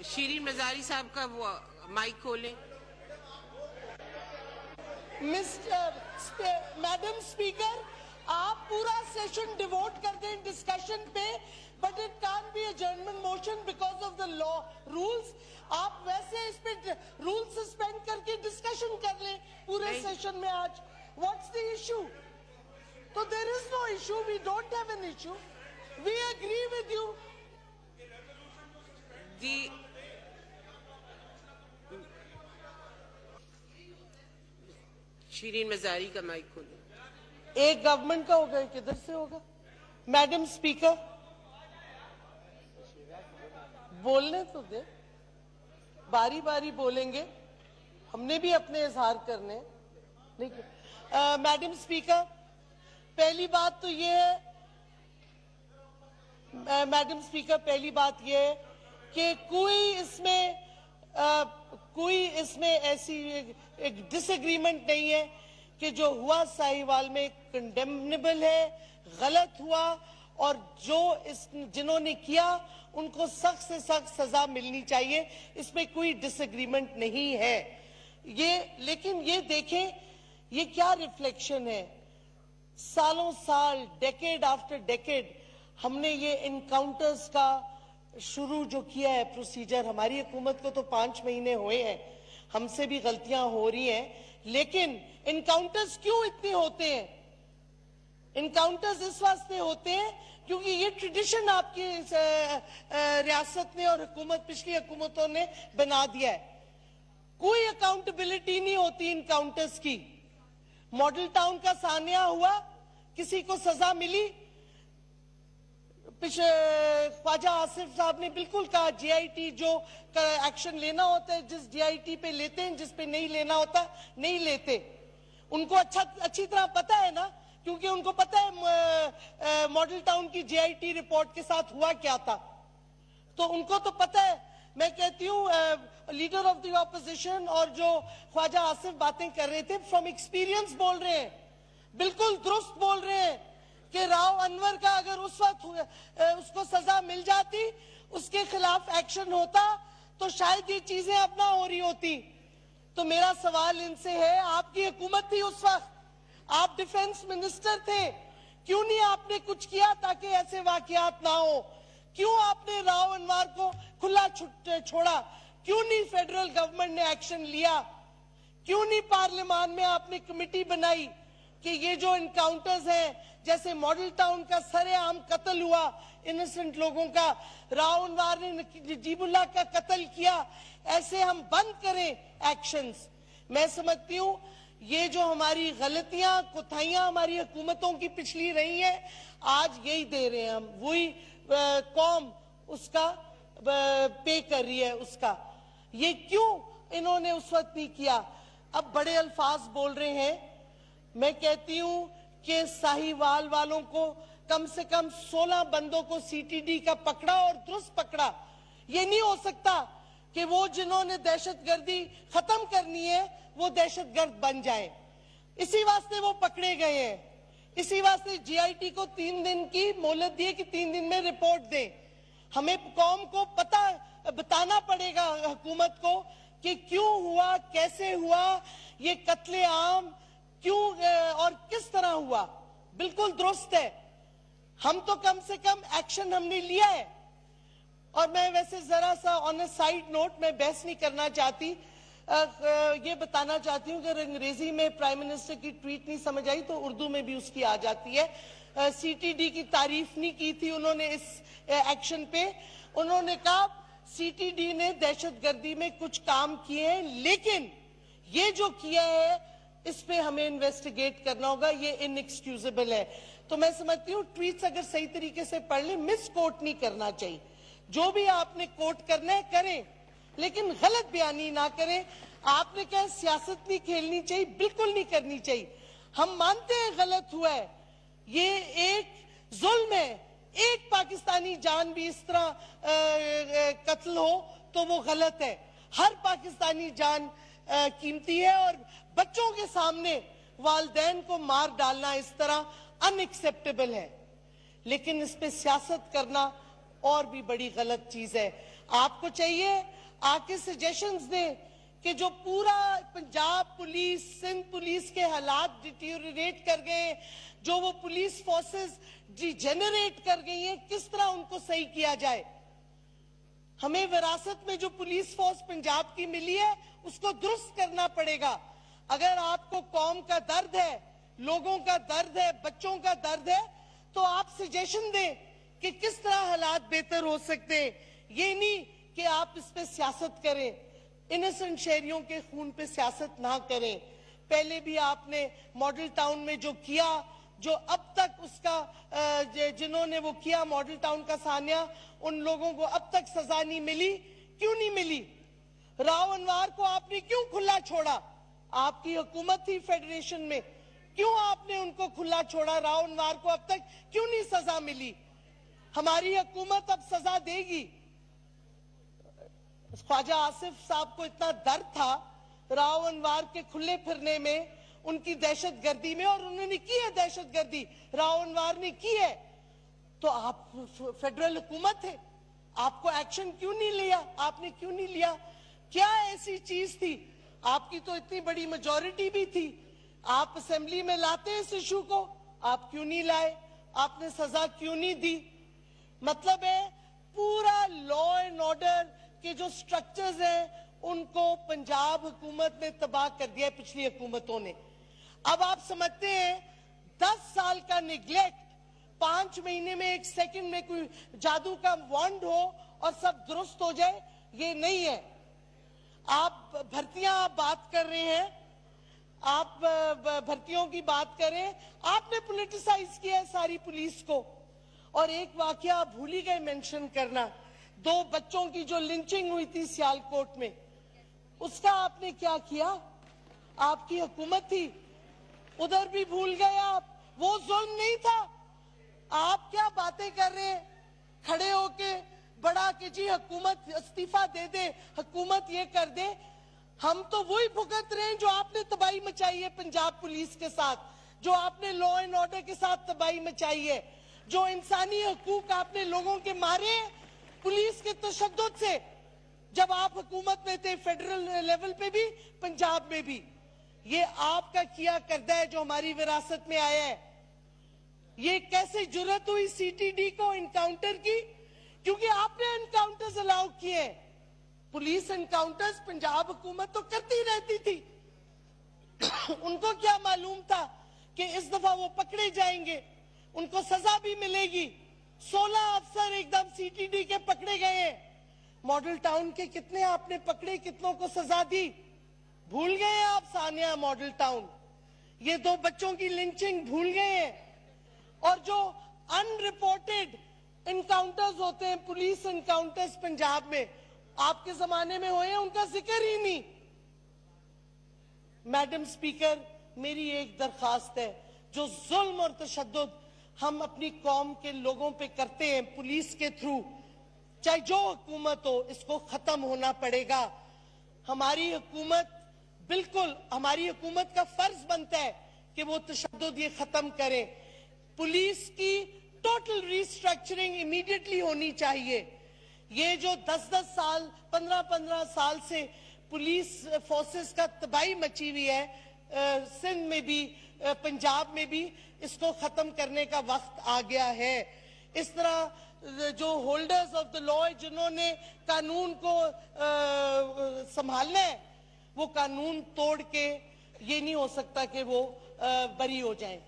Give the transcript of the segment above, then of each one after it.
شیرین مزاری صاحب کا وہ مائک کھولیں. میڈم اسپیکر, آپ پورا سیشن ڈیووٹ کر دیں ڈسکشن پہ, but it can be adjournment motion because of the law rules. آپ ویسے اس پہ رول سسپینڈ کر کے ڈسکشن کر لیں پورے سیشن میں آج. What's the issue? تو there is no issue, we don't have an issue, we agree with you. Shireen Mazari کا مائک کھولیں. ایک گورنمنٹ کا ہوگا, کدھر سے ہوگا؟ میڈم اسپیکر بولنے تو دے, باری باری بولیں گے, ہم نے بھی اپنے اظہار کرنے. میڈم اسپیکر, پہلی بات تو یہ ہے, میڈم اسپیکر پہلی بات یہ ہے کہ کوئی اس میں ایسی ایک ڈس ایگریمنٹ نہیں ہے کہ جو ہوا ساہیوال میں کنڈیمنیبل ہے, غلط ہوا, اور جنہوں نے کیا ان کو سخت سے سخت سزا ملنی چاہیے. اس میں کوئی ڈس ایگریمنٹ نہیں ہے. لیکن یہ دیکھیں یہ کیا ریفلیکشن ہے. سالوں سال, ڈیکیڈ آفٹر ڈیکیڈ ہم نے یہ انکاؤنٹرز کا شروع جو کیا ہے پروسیجر, ہماری حکومت کو تو 5 مہینے ہوئے ہیں, ہم سے بھی غلطیاں ہو رہی ہیں, لیکن انکاؤنٹرز کیوں اتنے ہوتے ہیں؟ انکاؤنٹرز اس واسطے ہوتے ہیں کیونکہ یہ ٹریڈیشن آپ کی ریاست نے اور پچھلی حکومتوں نے بنا دیا ہے. کوئی اکاؤنٹیبلٹی نہیں ہوتی انکاؤنٹرز کی. ماڈل ٹاؤن کا سانحہ ہوا, کسی کو سزا ملی, خواجہ آصف صاحب نے بالکل کہا جی آئی ٹی جو ایکشن لینا ہوتا ہے جس جی آئی ٹی پہ لیتے ہیں, جس پہ نہیں لینا ہوتا نہیں لیتے. ان کو اچھی طرح پتا ہے نا, کیونکہ ان کو پتا ہے ماڈل ٹاؤن کی جی آئی ٹی رپورٹ کے ساتھ ہوا کیا تھا, تو ان کو تو پتا ہے. میں کہتی ہوں لیڈر آف دی اپوزیشن اور جو خواجہ آصف باتیں کر رہے تھے, فرام ایکسپیرینس بول رہے ہیں, بالکل درست بول رہے ہیں کہ راؤ انور کا اگر اس وقت اس کو سزا مل جاتی, اس کے خلاف ایکشن ہوتا, تو شاید یہ چیزیں اب نہ ہو رہی ہوتی. تو میرا سوال ان سے ہے, آپ کی حکومت تھی اس وقت, آپ ڈیفنس منسٹر تھے, کیوں نہیں آپ نے کچھ کیا تاکہ ایسے واقعات نہ ہو؟ کیوں آپ نے راؤ انوار کو کھلا چھوڑا؟ کیوں نہیں فیڈرل گورنمنٹ نے ایکشن لیا؟ کیوں نہیں پارلیمان میں آپ نے کمیٹی بنائی کہ یہ جو انکاؤنٹرز ہیں, جیسے ماڈل ٹاؤن کا سرے عام قتل ہوا انسنٹ لوگوں کا, راؤ انوار نے نجیب اللہ کا قتل کیا, ایسے ہم بند کریں ایکشنز. میں سمجھتی ہوں یہ جو ہماری غلطیاں کوتاہیاں ہماری حکومتوں کی پچھلی رہی ہیں, آج یہی دے رہے ہیں ہم, وہی قوم اس کا پے کر رہی ہے اس کا. یہ کیوں انہوں نے اس وقت نہیں کیا؟ اب بڑے الفاظ بول رہے ہیں. میں کہتی ہوں کہ ساہیوال والوں کو کم سے کم 16 بندوں کو سی ٹی ڈی کا پکڑا اور درست پکڑا. یہ نہیں ہو سکتا کہ وہ جنہوں نے دہشت گردی ختم کرنی ہے وہ دہشت گرد بن جائیں. اسی واسطے وہ پکڑے گئے ہیں, اسی واسطے جی آئی ٹی کو 3 دن کی مہلت دیے کہ 3 دن میں رپورٹ دیں. ہمیں قوم کو بتانا پڑے گا حکومت کو کہ کیوں ہوا, کیسے ہوا, یہ قتل عام کیوں اور کس طرح ہوا. بالکل درست ہے, ہم تو کم سے کم ایکشن ہم نے لیا ہے. اور میں ویسے ذرا سا آن اے سائیڈ نوٹ, میں بحث نہیں کرنا چاہتی, یہ بتانا چاہتی ہوں کہ اگر انگریزی میں پرائم منسٹر کی ٹویٹ نہیں سمجھ آئی تو اردو میں بھی اس کی آ جاتی ہے. سی ٹی ڈی کی تعریف نہیں کی تھی انہوں نے اس ایکشن پہ. انہوں نے کہا سی ٹی ڈی نے دہشت گردی میں کچھ کام کیے ہیں, لیکن یہ جو کیا ہے اس پہ ہمیں انویسٹیگیٹ کرنا ہوگا, یہ ان ایکسکیوزیبل ہے. تو میں سمجھتی ہوں ٹویٹس اگر صحیح طریقے سے پڑھ لیں, مس کوٹ نہیں کرنا چاہیے. جو بھی آپ نے کوٹ کرنا ہے کریں, لیکن غلط بیانی نہ کریں. آپ نے کہا سیاست نہیں کھیلنی چاہیے, بالکل نہیں کرنی چاہیے. ہم مانتے ہیں غلط ہوا ہے, یہ ایک ظلم ہے. ایک پاکستانی جان بھی اس طرح قتل ہو تو وہ غلط ہے. ہر پاکستانی جان قیمتی ہے, اور بچوں کے سامنے والدین کو مار ڈالنا اس طرح ان ایکسیپٹیبل ہے. لیکن اس پہ سیاست کرنا اور بھی بڑی غلط چیز ہے. آپ کو چاہیے آ کے سجیشنز دیں کہ جو پورا پنجاب پولیس سندھ پولیس کے حالات ڈیٹیوریٹ کر گئے, جو وہ پولیس فورسز ڈی جنریٹ کر گئی ہیں, کس طرح ان کو صحیح کیا جائے. ہمیں وراثت میں جو پولیس فورس پنجاب کی ملی ہے اس کو درست کرنا پڑے گا. اگر آپ کو قوم کا درد ہے, لوگوں کا درد ہے, بچوں کا درد ہے, تو آپ سجیشن دیں کہ کس طرح حالات بہتر ہو سکتے ہیں. یہ نہیں کہ آپ اس پہ سیاست کریں, انیسنٹ شہریوں کے خون پہ سیاست نہ کریں. پہلے بھی آپ نے ماڈل ٹاؤن میں جو کیا, جو اب تک اس کا جنہوں نے وہ کیا ماڈل ٹاؤن کا سانحہ, ان لوگوں کو اب تک سزا نہیں ملی. کیوں نہیں ملی؟ راؤ انوار کو آپ نے کیوں کھلا چھوڑا؟ آپ کی حکومت تھی فیڈریشن میں, کیوں آپ نے ان کو کھلا چھوڑا؟ راؤ انوار کو اب تک کیوں نہیں سزا ملی؟ ہماری حکومت اب سزا دے گی. خواجہ آصف صاحب کو اتنا درد تھا راؤ انوار کے کھلے پھرنے میں, ان کی دہشت گردی میں, اور انہوں نے کی ہے دہشت گردی, راؤ انوار نے کی ہے, تو آپ فیڈرل حکومت ہے, آپ کو ایکشن کیوں نہیں لیا؟ آپ نے کیوں نہیں لیا؟ کیا ایسی چیز تھی؟ آپ کی تو اتنی بڑی میجورٹی بھی تھی, آپ اسمبلی میں لاتے اس ایشو کو, آپ کیوں نہیں لائے؟ آپ نے سزا کیوں نہیں دی؟ مطلب ہے پورا لا اینڈ آرڈر کے جو سٹرکچرز ہیں ان کو پنجاب حکومت نے تباہ کر دیا ہے, پچھلی حکومتوں نے. اب آپ سمجھتے ہیں 10 سال کا نگلیکٹ 5 مہینے میں 1 سیکنڈ میں کوئی جادو کا وانڈ ہو اور سب درست ہو جائے؟ یہ نہیں ہے. آپ بھرتیاں بات کر رہے ہیں, آپ بھرتیوں کی بات کریں, آپ نے پولیٹیسائز کیا ہے ساری پولیس کو. اور ایک واقعہ آپ بھول ہی گئے مینشن کرنا, 2 بچوں کی جو لنچنگ ہوئی تھی سیالکوٹ میں, اس کا آپ نے کیا کیا؟ آپ کی حکومت تھی, ادھر بھی بھول گئے آپ. وہ ظلم نہیں تھا. آپ کیا باتیں کر رہے ہیں کھڑے ہو کے بڑا کہ جی حکومت استعفیٰ دے دے, حکومت یہ کر دے. ہم تو وہی بھگت رہے ہیں جو آپ نے تباہی مچائی ہے پنجاب پولیس کے ساتھ, جو آپ نے لا اینڈ آرڈر کے ساتھ تباہی مچائی ہے, جو انسانی حقوق آپ نے لوگوں کے مارے پولیس کے تشدد سے, جب آپ حکومت میں تھے فیڈرل لیول پہ بھی پنجاب میں بھی. یہ آپ کا کیا کردہ ہے جو ہماری وراثت میں آیا ہے. یہ کیسے جرت ہوئی سی ٹی ڈی کو انکاؤنٹر کی؟ کیونکہ آپ نے انکاؤنٹرز الاؤ کیے ہیں. پولیس انکاؤنٹرز پنجاب حکومت تو کرتی رہتی تھی. ان کو کیا معلوم تھا کہ اس دفعہ وہ پکڑے جائیں گے, ان کو سزا بھی ملے گی. 16 افسر ایک دم سی ٹی ڈی کے پکڑے گئے ہیں. ماڈل ٹاؤن کے کتنے آپ نے پکڑے, کتنوں کو سزا دی؟ بھول گئے ہیں آپ سانحہ ماڈل ٹاؤن. یہ 2 بچوں کی لنچنگ بھول گئے ہیں. اور جو ان رپورٹڈ انکاؤنٹرز ہوتے ہیں, پولیس انکاؤنٹرز پنجاب میں, آپ کے زمانے میں ہوئے ہیں, ان کا ذکر ہی نہیں. میڈم سپیکر, میری ایک درخواست ہے, جو ظلم اور تشدد ہم اپنی قوم کے لوگوں پہ کرتے ہیں پولیس کے تھرو, چاہے جو حکومت ہو, اس کو ختم ہونا پڑے گا. ہماری حکومت بالکل, ہماری حکومت کا فرض بنتا ہے کہ وہ تشدد یہ ختم کرے. پولیس کی ٹوٹل ریسٹرکچرنگ امیڈیٹلی ہونی چاہیے. یہ جو 10-10 سال 15-15 سال سے پولیس فورسز کا تباہی مچی ہوئی ہے سندھ میں بھی پنجاب میں بھی, اس کو ختم کرنے کا وقت آ گیا ہے. اس طرح جو ہولڈرز آف دا لا, جنہوں نے قانون کو سنبھالنا ہے, وہ قانون توڑ کے یہ نہیں ہو سکتا کہ وہ بری ہو جائیں.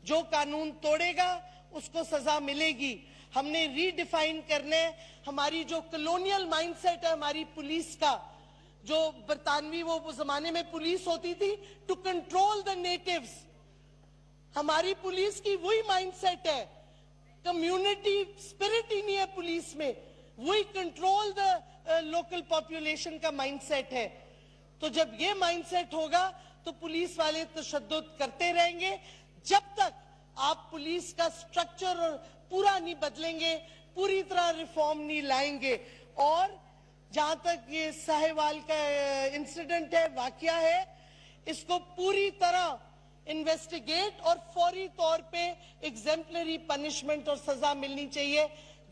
جو قانون توڑے گا اس کو سزا ملے گی. ہم نے ری ڈیفائن کرنا ہے ہماری جو کلونیل مائنڈ سیٹ ہے ہماری پولیس کا, جو برطانوی وہ زمانے میں پولیس ہوتی تھی ٹو کنٹرول دا نیٹیوز. ہماری پولیس کی وہی مائنڈ سیٹ ہے, کمیونٹی اسپرٹ ہی نہیں ہے پولیس میں, وہی کنٹرول دا لوکل پاپولیشن کا مائنڈ سیٹ ہے. تو جب یہ مائنڈ سیٹ ہوگا تو پولیس والے تشدد کرتے رہیں گے. جب تک آپ پولیس کا سٹرکچر پورا نہیں بدلیں گے, پوری طرح ریفارم نہیں لائیں گے. اور جہاں تک یہ ساہیوال کا انسیڈنٹ ہے, واقعہ ہے, اس کو پوری طرح انویسٹیگیٹ اور فوری طور پہ ایگزیمپلری پنشمنٹ اور سزا ملنی چاہیے.